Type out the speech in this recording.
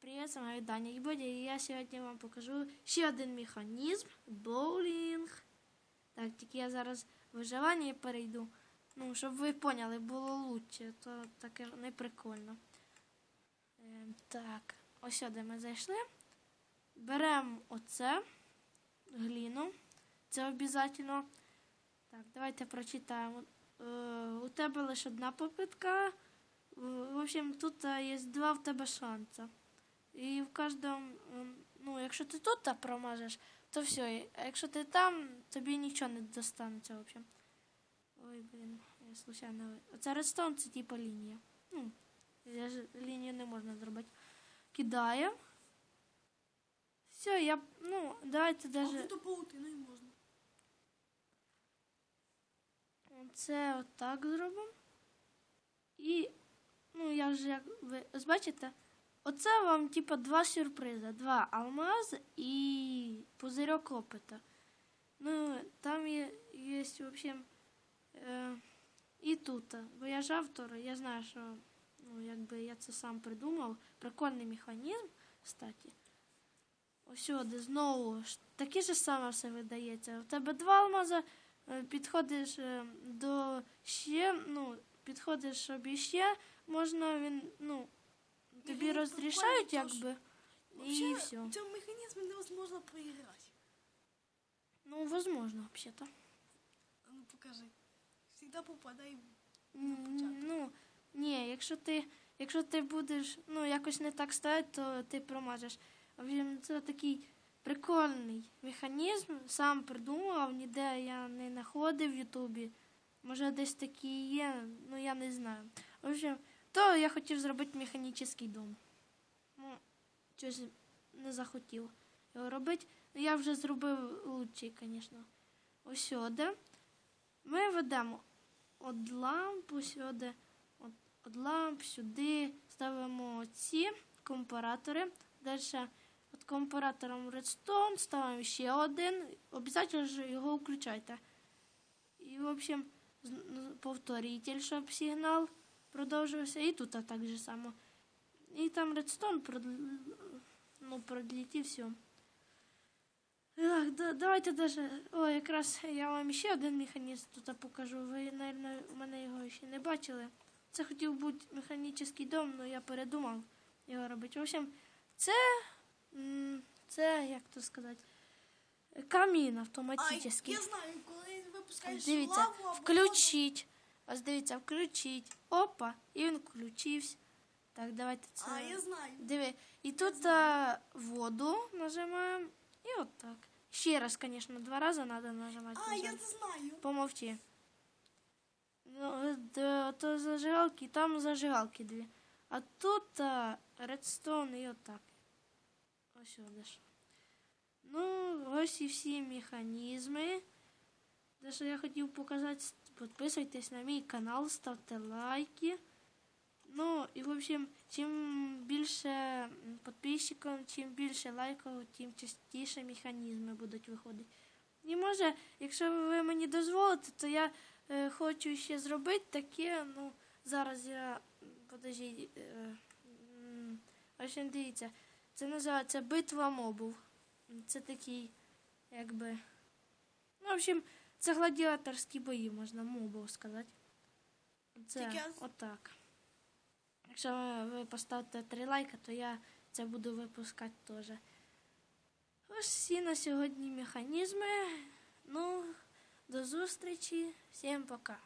Привет, с вами Даня и Бодя, и я сьогодні вам покажу ще один механізм – боулінг. Так, тільки я зараз виживання перейду. Ну, щоб ви поняли, було лучше, то таке не прикольно. Так, ось сюди ми зайшли. Беремо оце, гліну, це обов'язково. Так, давайте прочитаємо. У тебе лише одна попитка. В общем, тут є два в тебе шанси. І в кожному, ну, якщо ти тут промажеш, то все. А якщо ти там, тобі нічого не достанеться, в общем. Ой, блін, я случайно... Оце редстоун, це типа лінія. Ну, лінію не можна зробити. Кидаємо. Все, я, ну, давайте даже... А то паутиною можна. Це отак зробимо. І, ну, я вже, як ви бачите, оце вам, типа, два сюрпризи. Два алмази і пузирьок опита. Ну, там є в общем, і тут. Бо я ж автор, я знаю, що, ну, якби я це сам придумав. Прикольний механізм, кстати. Ось сюди знову таке ж саме все видається. У тебе два алмази, підходиш до ще, ну, підходиш, щоб іще можна, він, ну, тобі розрішають, якби, і все. В цьому механізмі невозможно проіграти. Ну, возможно, взагалі-то. А ну покажи. Всегда попадай на початок. Ну, ні, якщо ти будеш, ну, якось не так ставити, то ти промажеш. Це такий прикольний механізм, сам придумав, ніде я не знаходив в Ютубі. Може, десь такі є, ну, я не знаю. В общем, то я хотів зробити механічний дом. Ну, щось не захотів його робити. Я вже зробив лучший, звісно. Ось сюди. Ми ведемо від лампу сюди, від ламп сюди, ставимо ці компаратори. Далі від компаратора Redstone ставимо ще один. Обов'язково його включайте. І, в общем, повторитель, щоб сигнал продовжувався. І тут так же само. І там Redstone продліть і все. Так, давайте даже... О, якраз я вам ще один механізм тут покажу. Ви, мабуть, у мене його ще не бачили. Це хотів бути механічний дом, але я передумав його робити. В общем, це, як то сказати, камін автоматичний. Я знаю, коли випускаєш Дивіться, лаву... включить. Ось дивіться, включить. Опа, і він включився. Так, давайте це... А, я знаю. Диви, і тут воду нажимаємо, і от так. Ще раз, звісно, 2 рази треба нажимати. А, я це знаю. Помовчи. Ну, то зажигалки, там зажигалки 2. А тут редстоун і отак. Ось сюди ж. Ну, ось і всі механізми. Те, що я хотів показати, підписуйтесь на мій канал, ставте лайки. Ну, і, в общем, чим більше підписчиків, чим більше лайків, тим частіше механізми будуть виходити. І може, якщо ви мені дозволите, то я хочу ще зробити таке, ну, зараз я, подожди, в общем, дивіться, це називається битва мобів. Це такий, якби, ну, в общем, це гладіаторські бої, можна мобів сказати. Це отак. Якщо ви поставите 3 лайка, то я це буду випускати теж. Ось всі на сьогодні механізми. Ну, до зустрічі. Всім пока.